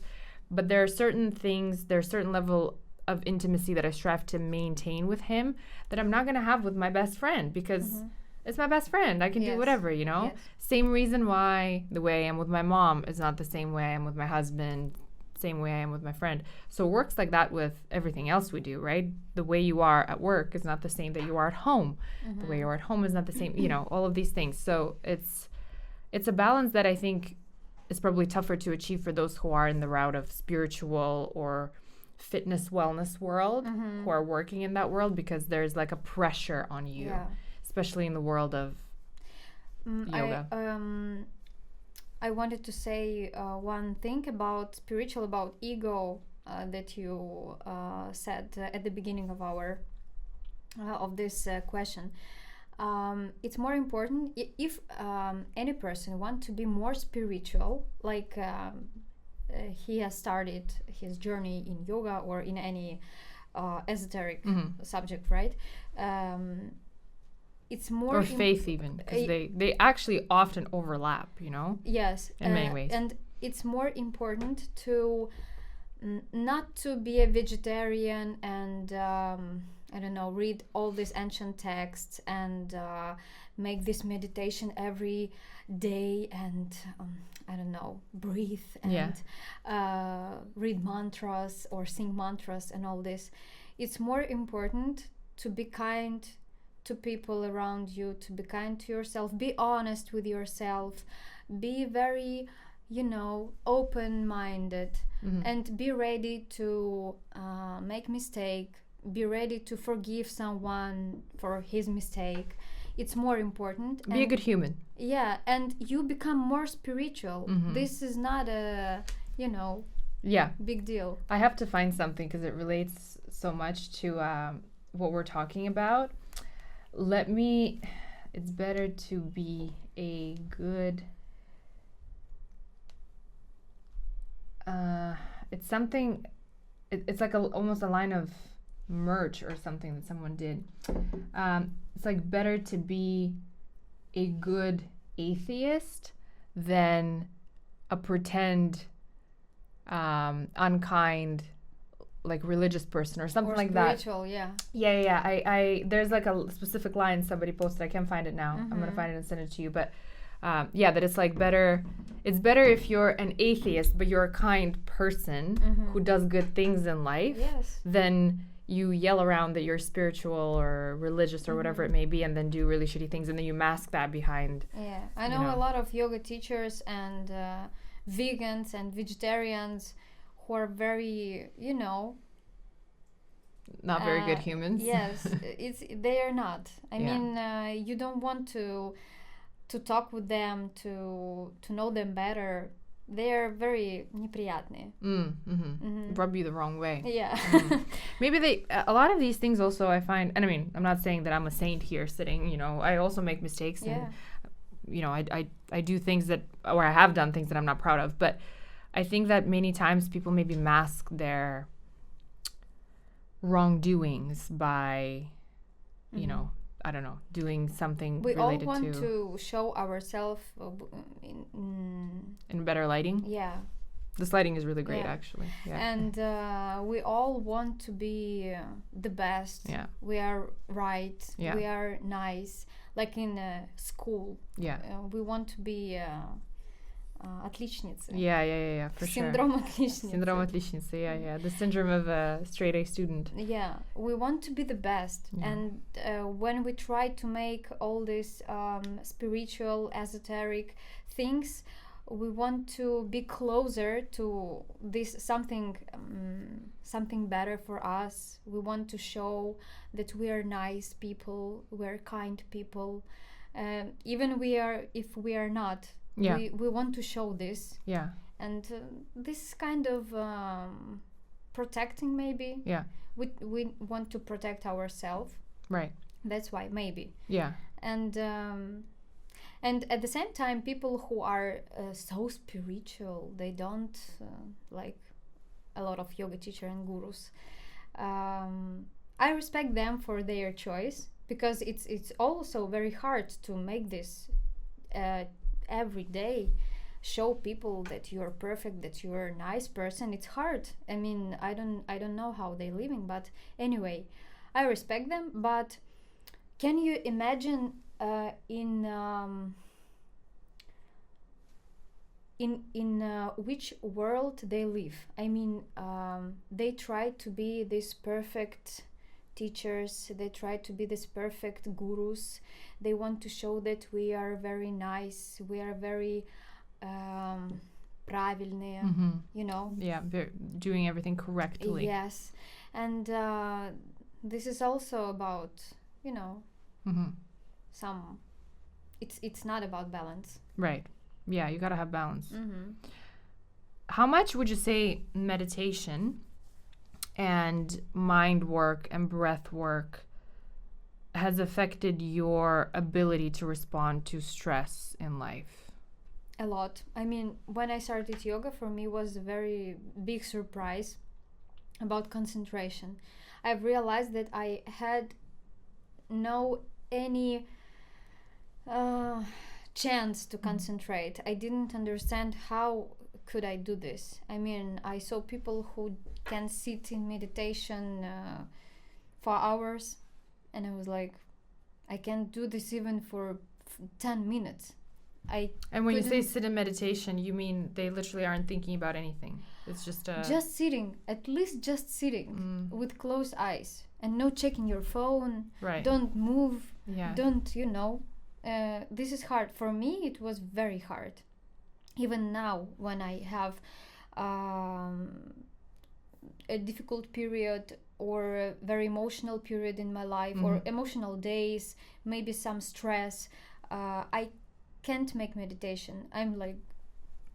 But there are certain things, there's a certain level of intimacy that I strive to maintain with him that I'm not going to have with my best friend, because it's my best friend. I can do whatever, you know? Yes. Same reason why the way I am with my mom is not the same way I am with my husband, same way I am with my friend. So it works like that with everything else we do, right? The way you are at work is not the same that you are at home. The way you are at home is not the same, you know, all of these things. So it's a balance that I think is probably tougher to achieve for those who are in the route of spiritual or fitness wellness world, who are working in that world, because there's like a pressure on you, especially in the world of yoga. I wanted to say one thing about spiritual, about ego, that you said at the beginning of our of this question. It's more important if any person wants to be more spiritual, like he has started his journey in yoga or in any esoteric subject, right? It's more or faith even, because they actually often overlap, you know? Yes. In many ways. And it's more important to not to be a vegetarian and I don't know, read all these ancient texts and make this meditation every day and I don't know, breathe and read mantras or sing mantras and all this. It's more important to be kind to people around you, to be kind to yourself, be honest with yourself, be very, you know, open-minded, and be ready to make mistake, be ready to forgive someone for his mistake. It's more important. Be a good human. Yeah, and you become more spiritual. This is not a, you know, big deal. I have to find something because it relates so much to what we're talking about. It's better to be a good, it's something, it's like almost a line of merch or something that someone did. It's like better to be a good atheist than a pretend, unkind, like religious person or something or like that. Spiritual, yeah. I there's like a specific line somebody posted. I can't find it now. I'm gonna find it and send it to you. But that it's like better. It's better if you're an atheist, but you're a kind person who does good things in life. Yes. Than you yell around that you're spiritual or religious or whatever it may be, and then do really shitty things, and then you mask that behind. Yeah, I know a lot of yoga teachers and vegans and vegetarians who are very, you know, not very good humans. Yes, they are not. I mean, you don't want to talk with them, to know them better. They are very неприятные. Rub you the wrong way. Yeah. Maybe a lot of these things also I find, and I mean, I'm not saying that I'm a saint here sitting, you know, I also make mistakes and, you know, I do things that, or I have done things that I'm not proud of, but I think that many times people maybe mask their wrongdoings by, you know, I don't know, doing something we related all want to show ourselves in better lighting. Yeah. This lighting is really great, actually. Yeah. And we all want to be the best. Yeah. We are right. Yeah. We are nice. Like in school. Yeah. We want to be отличницы. Yeah, for sure. Syndrome отличницы. Syndrome отличницы, yeah. The syndrome of a straight A student. Yeah, we want to be the best. Yeah. And when we try to make all these spiritual, esoteric things, we want to be closer to this something better for us. We want to show that we are nice people, we are kind people. Even if we are not. Yeah. We want to show this. Yeah. And this kind of protecting, maybe. Yeah. We want to protect ourselves. Right. That's why, maybe. Yeah. And at the same time, people who are so spiritual, they don't like a lot of yoga teachers and gurus. I respect them for their choice, because it's also very hard to make this every day, show people that you're perfect, that you're a nice person. It's hard. I mean, I don't know how they're living, but anyway, I respect them. But can you imagine in which world they live? I mean, they try to be this perfect teachers, they try to be this perfect gurus. They want to show that we are very nice, we are very правильные, you know. Yeah, doing everything correctly. Yes, and this is also about, you know, some. It's not about balance. Right. Yeah, you gotta have balance. How much would you say meditation and mind work and breath work has affected your ability to respond to stress in life? A lot. I mean, when I started yoga, for me was a very big surprise about concentration. I've realized that I had no any chance to concentrate. I didn't understand how could I do this. I mean, I saw people who can sit in meditation for hours, and I was like, I can't do this even for 10 minutes. And when you say sit in meditation, you mean they literally aren't thinking about anything? It's just sitting, at least just sitting with closed eyes and no checking your phone. Right. Don't move. Yeah. Don't, you know. This is hard. For me, it was very hard. Even now, when I have a difficult period or a very emotional period in my life, or emotional days, maybe some stress, I can't make meditation. I'm like,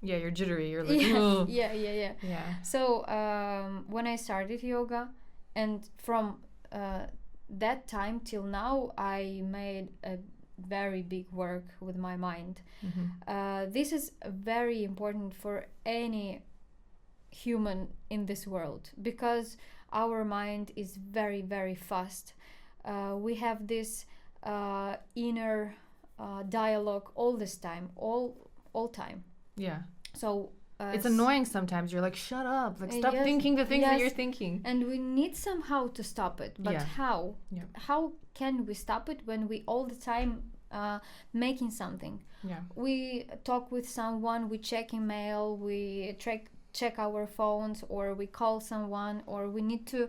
yeah, you're jittery. You're like, yeah. So when I started yoga, and from that time till now, I made a very big work with my mind. This is very important for any human in this world, because our mind is very, very fast. We have this inner dialogue all this time, all time. Yeah. So it's annoying sometimes. You're like, shut up, like stop thinking the things that you're thinking. And we need somehow to stop it. But how? Yeah. How can we stop it when we all the time making something? Yeah. We talk with someone, we check email, we check our phones, or we call someone, or we need to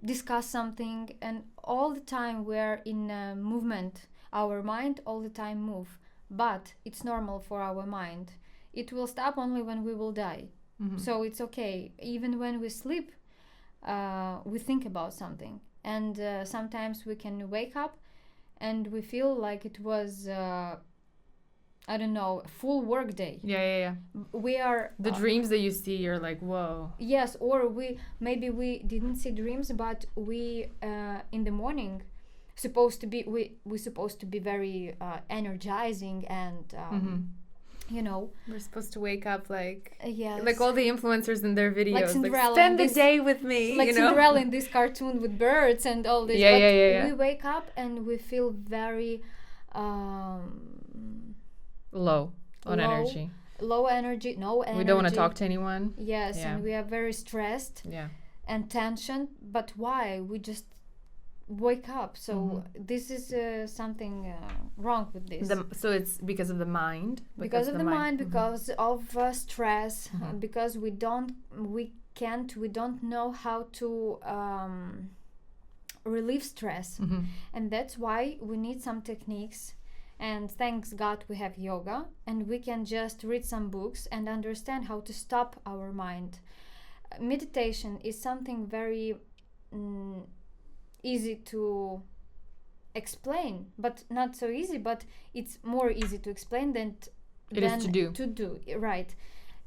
discuss something, and all the time we're in movement. Our mind all the time move, but it's normal for our mind. It will stop only when we will die. So it's okay. Even when we sleep, we think about something, and sometimes we can wake up and we feel like it was I don't know, a full work day. Yeah. We are the dreams that you see, you're like, whoa. Yes, or we didn't see dreams, but we in the morning supposed to be we supposed to be very energizing, and you know, we're supposed to wake up like yes, like all the influencers in their videos, like Cinderella, spend the day with me, like you know? Cinderella in this cartoon with birds and all this. Yeah. We wake up and we feel very low energy, no energy. We don't want to talk to anyone. Yes, and we are very stressed. Yeah. And tension. But why? We just wake up. So this is something wrong with this. So it's because of the mind. Because of the mind, because of stress, because we don't know how to relieve stress, and that's why we need some techniques. And thanks God we have yoga, and we can just read some books and understand how to stop our mind. Meditation is something very easy to explain, but not so easy, but it's more easy to explain than to do. Right.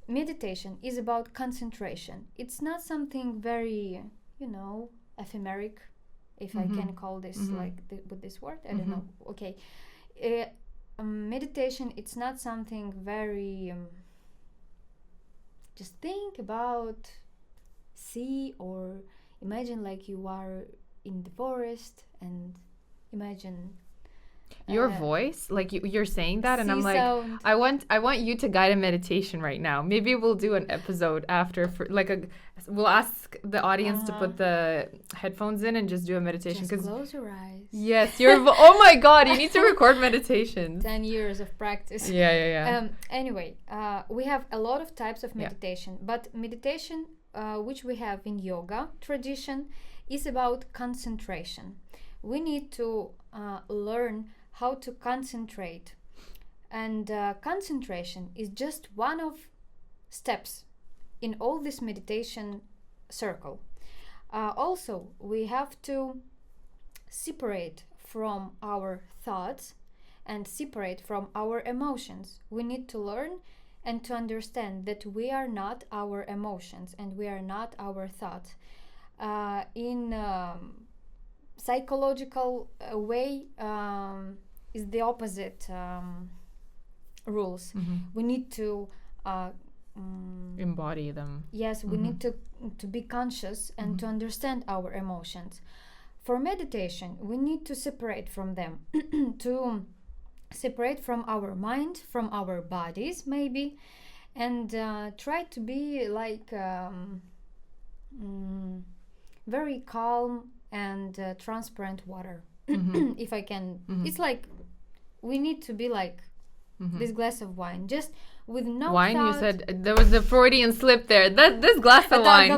Meditation is about concentration. It's not something very, ephemeric, if I can call this with this word. I don't know. Okay. Meditation, it's not something very just think about, see, or imagine like you are in the forest, and imagine Your voice, like you're saying that, and I'm like, sound. I want you to guide a meditation right now. Maybe we'll do an episode after for we'll ask the audience to put the headphones in and just do a meditation. Just close your eyes. Yes, oh my God, you need to record meditations. 10 years of practice. Yeah. Anyway, we have a lot of types of meditation, but meditation, which we have in yoga tradition, is about concentration. We need to learn how to concentrate, and concentration is just one of steps in all this meditation circle. Also, we have to separate from our thoughts and separate from our emotions. We need to learn and to understand that we are not our emotions and we are not our thoughts. In psychological way, is the opposite rules. We need to embody them. Yes, we need to be conscious and to understand our emotions. For meditation, we need to separate from them, to separate from our mind, from our bodies maybe, and try to be like very calm and transparent water. If I can, it's like we need to be like this glass of wine, just with no wine. thought. You said there was a Freudian slip there. This glass of wine.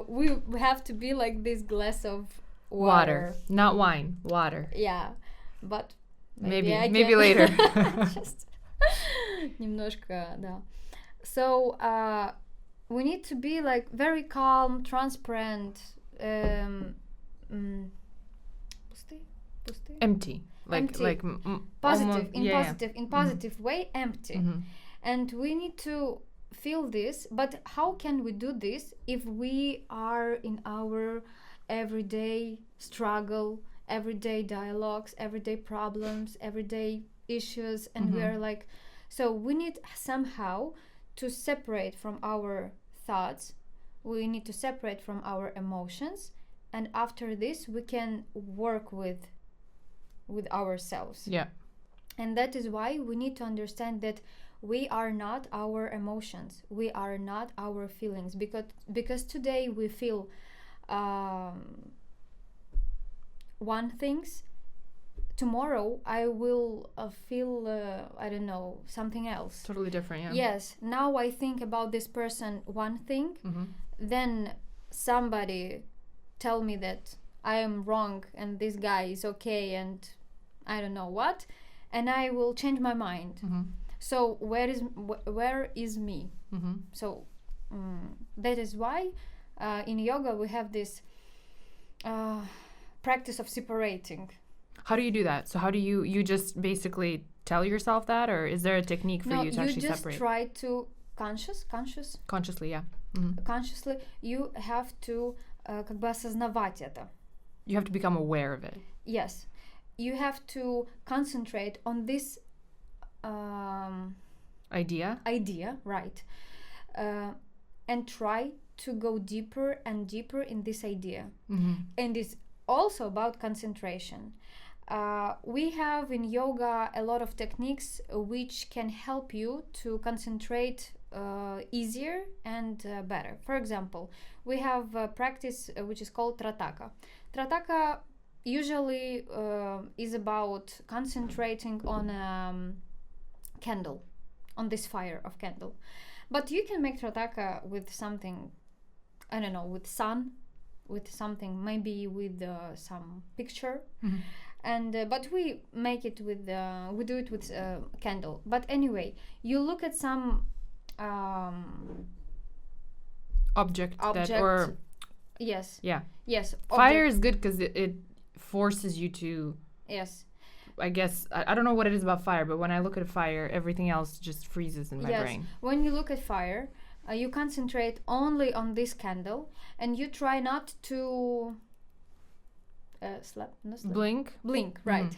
We have to be like this glass of water. Not wine. Water. Yeah, but maybe later. Just немножко, да. So we need to be like very calm, transparent, empty. Like positive, in positive way, empty. And we need to feel this, but how can we do this if we are in our everyday struggle, everyday dialogues, everyday problems, everyday issues, and we are like, so we need somehow to separate from our thoughts, we need to separate from our emotions, and after this we can work with ourselves. Yeah. And that is why we need to understand that we are not our emotions, we are not our feelings, because today we feel one things, tomorrow I will feel I don't know, something else totally different. Yeah. Yes, now I think about this person one thing, then somebody tell me that I am wrong and this guy is okay and I don't know what, and I will change my mind. So where is me? So that is why in yoga we have this practice of separating. How do you do that? So how do you just basically tell yourself that, or is there a technique for you to actually separate? No, you just try to consciously, yeah. Consciously you have to как бы осознавать это. You have to become aware of it. Yes. You have to concentrate on this idea, right? And try to go deeper and deeper in this idea. And it's also about concentration. We have in yoga a lot of techniques which can help you to concentrate easier and better. For example, we have a practice which is called Trataka. Trataka usually is about concentrating on a candle, on this fire of candle. But you can make Trataka with something, I don't know, with sun, with something, maybe with some picture. And but we make it with we do it with candle. But anyway, you look at some object that, or yes, fire object. Is good because it forces you to, yes, I guess I don't know what it is about fire, but when I look at a fire, everything else just freezes in my brain. When you look at fire, you concentrate only on this candle and you try not to blink, right?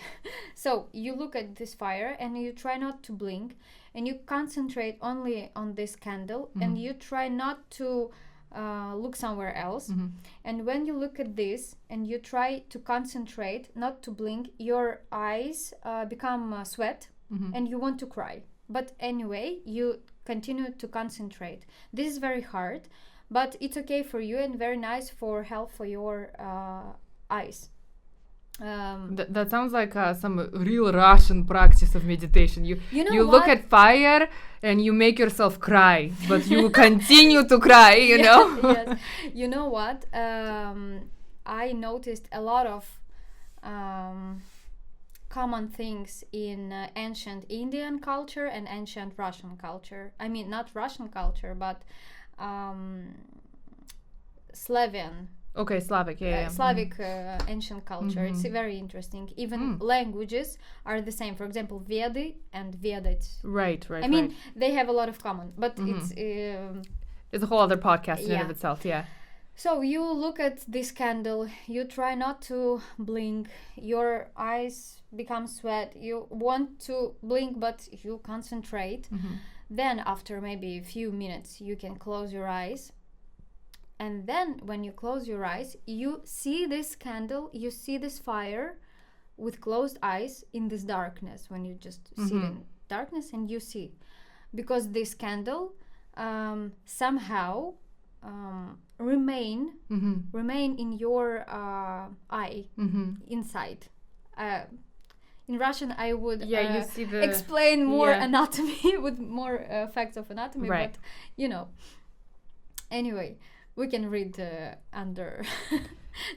So you look at this fire and you try not to blink and you concentrate only on this candle and you try not to look somewhere else. Mm-hmm. And when you look at this and you try to concentrate, not to blink, your eyes become sweat Mm-hmm. and you want to cry. But anyway, you continue to concentrate. This is very hard, but it's okay for you and very nice for help for your eyes. That sounds like some real Russian practice of meditation. You know look what? at fire and you make yourself cry, but you continue to cry, you know? Yes. You know what? I noticed a lot of common things in ancient Indian culture and ancient Russian culture. I mean, not Russian culture, but Slavic. Okay, Slavic, yeah. Slavic ancient culture. It's Mhm. very interesting. Even languages are the same. For example, Vedi and Vedit. Right. I mean, they have a lot of common, but Mhm. it's a whole other podcast in and of yeah. itself, yeah. So you look at this candle, you try not to blink, your eyes become sweat, you want to blink but you concentrate. Mm-hmm. Then after maybe a few minutes you can close your eyes. And then when you close your eyes, you see this candle, you see this fire with closed eyes in this darkness, when you just sit in darkness and you see. Because this candle somehow remain in your eye inside. In Russian, I would you see the explain more anatomy with more facts of anatomy, right. but you know. Anyway, we can read under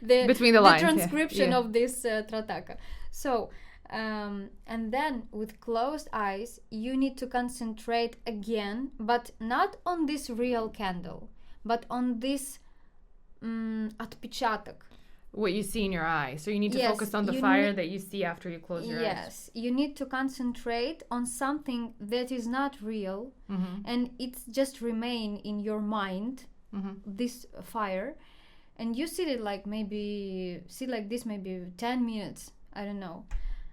between the lines, transcription of this Trataka. So, and then with closed eyes, you need to concentrate again, but not on this real candle, but on this отпечаток. What you see in your eye. So you need to Yes, focus on the fire that you see after you close your eyes. Yes, you need to concentrate on something that is not real, and it's just remain in your mind, this fire, and you see it like maybe 10 minutes, I don't know.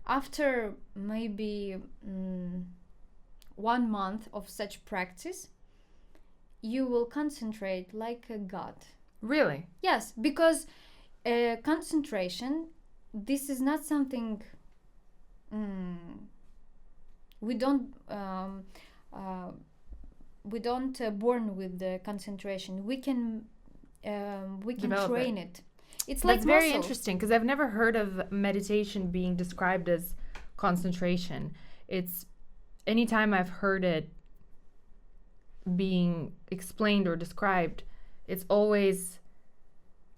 After maybe 1 month of such practice, you will concentrate like a god. Really? Yes, because concentration, this is not something we don't born with the concentration. We can Develop train it. It's That's like very muscle. interesting, because I've never heard of meditation being described as concentration. It's anytime I've heard it being explained or described, it's always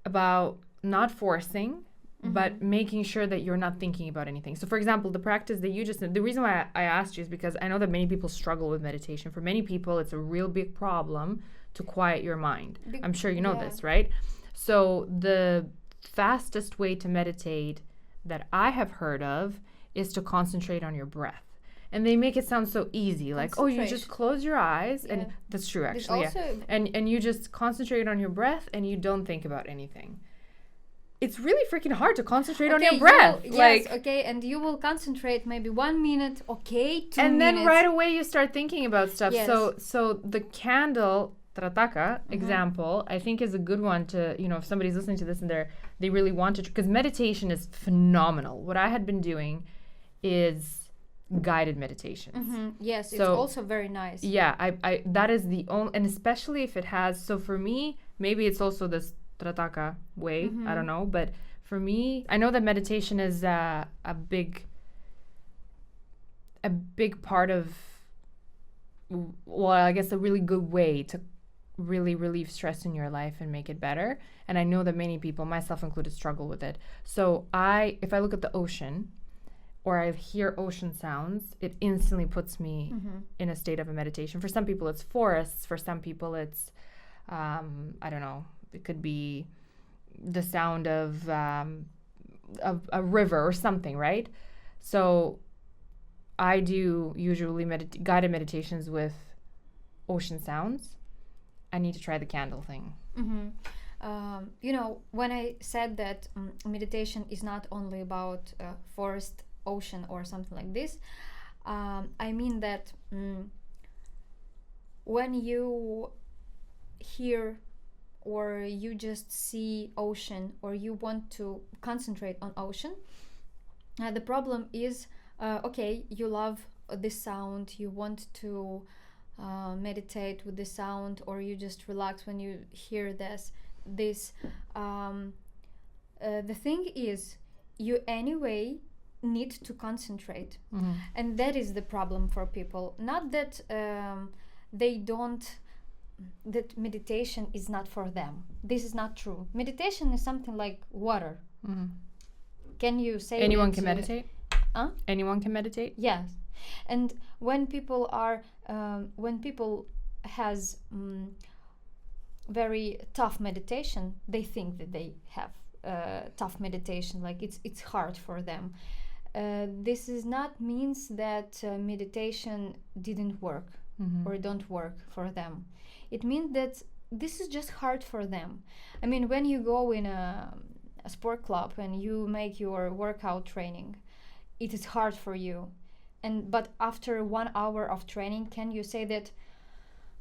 about not forcing, but making sure that you're not thinking about anything. So for example, the practice that you just did, the reason why I asked you is because I know that many people struggle with meditation. For many people, it's a real big problem to quiet your mind. I'm sure you know this, right? So the fastest way to meditate that I have heard of is to concentrate on your breath. And they make it sound so easy, like, oh, you just close your eyes, and that's true, actually, and you just concentrate on your breath, and you don't think about anything. It's really freaking hard to concentrate on your breath. And you will concentrate maybe 1 minute, 2 minutes. And then right away you start thinking about stuff. Yes. So the candle Trataka example, I think, is a good one to, if somebody's listening to this and they really want to, because meditation is phenomenal. What I had been doing is guided meditations. Yes, it's also very nice. Yeah, I that is the only, and especially if it has, so for me, maybe it's also this Trataka way, I don't know, but for me, I know that meditation is a big part of, well, I guess a really good way to really relieve stress in your life and make it better. And I know that many people, myself included, struggle with it. So if I look at the ocean or I hear ocean sounds, it instantly puts me in a state of a meditation. For some people it's forests, for some people it's I don't know, it could be the sound of a river or something, right? So I do usually guided meditations with ocean sounds. I need to try the candle thing. When I said that meditation is not only about forest, ocean, or something like this, I mean that when you hear or you just see ocean, or you want to concentrate on ocean, the problem is, okay, you love this sound, you want to meditate with the sound, or you just relax when you hear this. The thing is, you anyway need to concentrate, and that is the problem for people. Not that they don't, that meditation is not for them. This is not true. Meditation is something like water. Can you say anyone can meditate? Anyone can meditate? Yes. And when people are when people has very tough meditation, they think that they have tough meditation, like it's hard for them. This is not means that meditation didn't work or don't work for them. It means that this is just hard for them. I mean, when you go in a sport club and you make your workout training, it is hard for you. But after 1 hour of training, can you say that,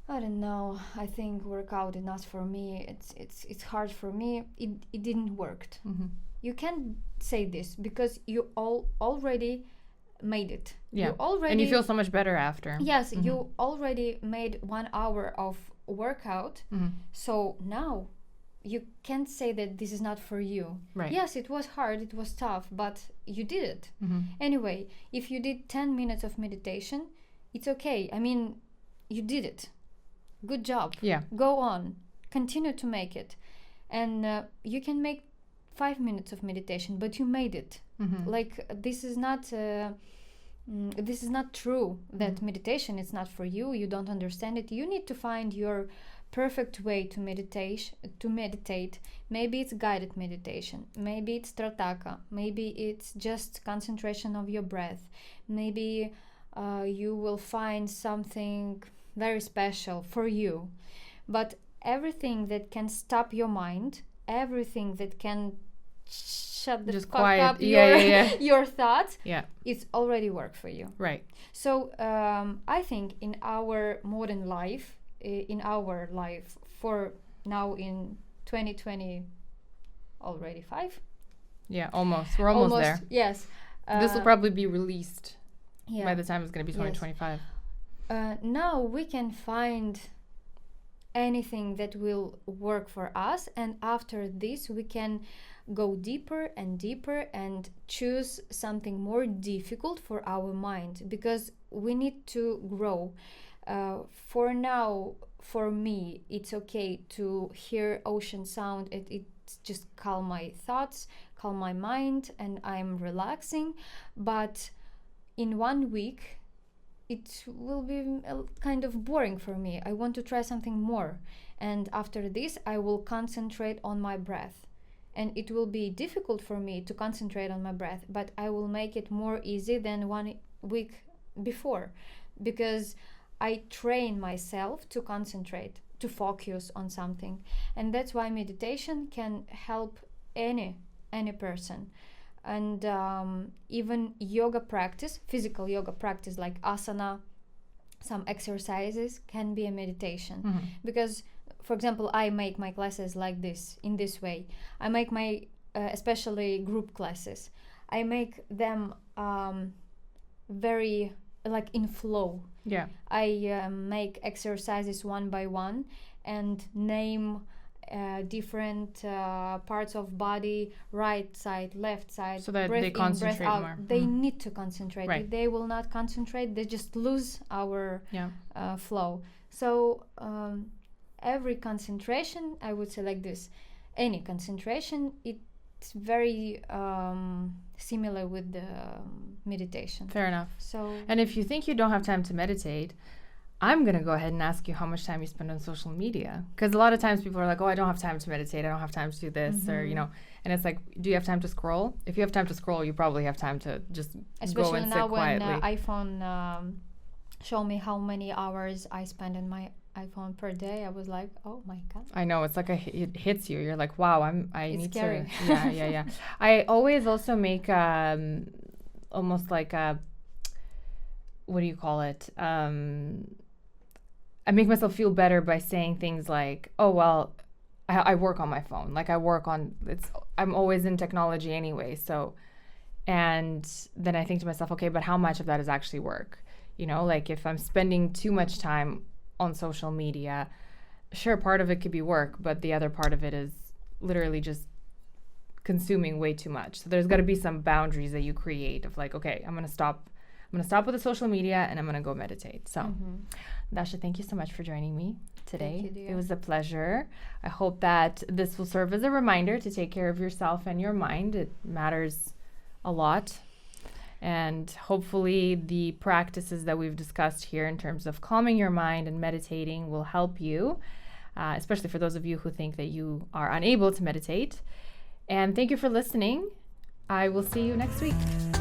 I don't know, I think workout is not for me, it's hard for me, it didn't work? You can't say this, because you already made it. Yeah. And you feel so much better after. Yes, you already made 1 hour of workout, so now you can't say that this is not for you. Right. Yes, it was hard, it was tough, but you did it. Anyway, if you did 10 minutes of meditation, it's okay. I mean, you did it. Good job. Yeah. Go on. Continue to make it. And you can make 5 minutes of meditation, but you made it. Like, this is not true that meditation is not for you. You don't understand it. You need to find your perfect way to meditate. Maybe it's guided meditation, maybe it's Trataka, maybe it's just concentration of your breath, maybe you will find something very special for you. But everything that can stop your mind, everything that can shut the fuck up your thoughts, it's already work for you. Right. So I think in our modern life, for now in 2020 already 5. Yeah, almost. We're almost there. Yes. This will probably be released by the time it's going to be 2025. Now we can find anything that will work for us, and after this we can go deeper and deeper and choose something more difficult for our mind, because we need to grow. For now, for me, it's okay to hear ocean sound. It just calm my thoughts, calm my mind, and I'm relaxing. But in 1 week, it will be kind of boring for me. I want to try something more. And after this, I will concentrate on my breath. And it will be difficult for me to concentrate on my breath, but I will make it more easy than 1 week before, because I train myself to concentrate, to focus on something. And that's why meditation can help any person. And even yoga practice, physical yoga practice like asana, some exercises can be a meditation. Because, for example, I make my classes like this, in this way. I make my, especially group classes, I make them very like in flow. Yeah. I make exercises one by one and name different parts of body, right side, left side, so that breath they in, concentrate breath out. more. They need to concentrate. Right. If they will not concentrate, they just lose our flow. So every concentration, I would say like this, any concentration, it's very similar with the meditation. Fair enough. So, and if you think you don't have time to meditate, I'm going to go ahead and ask you how much time you spend on social media. Because a lot of times people are like, oh, I don't have time to meditate. I don't have time to do this. Or, you know, and it's like, do you have time to scroll? If you have time to scroll, you probably have time to just go and sit quietly. Especially now when iPhone show me how many hours I spend on my iPhone per day, I was like, oh my God. I know, it's like it hits you. You're like, wow, I need scary. to. Yeah. I always also make almost like a, what do you call it? I make myself feel better by saying things like, oh, well, I work on my phone. Like I'm always in technology anyway. So, and then I think to myself, okay, but how much of that is actually work? You know, like if I'm spending too much time on social media, sure, part of it could be work, but the other part of it is literally just consuming way too much. So there's got to be some boundaries that you create of like, okay, I'm going to stop with the social media and I'm going to go meditate. So Dasha, thank you so much for joining me today. Thank you, dear. It was a pleasure. I hope that this will serve as a reminder to take care of yourself and your mind. It matters a lot. And hopefully the practices that we've discussed here in terms of calming your mind and meditating will help you, especially for those of you who think that you are unable to meditate. And thank you for listening. I will see you next week.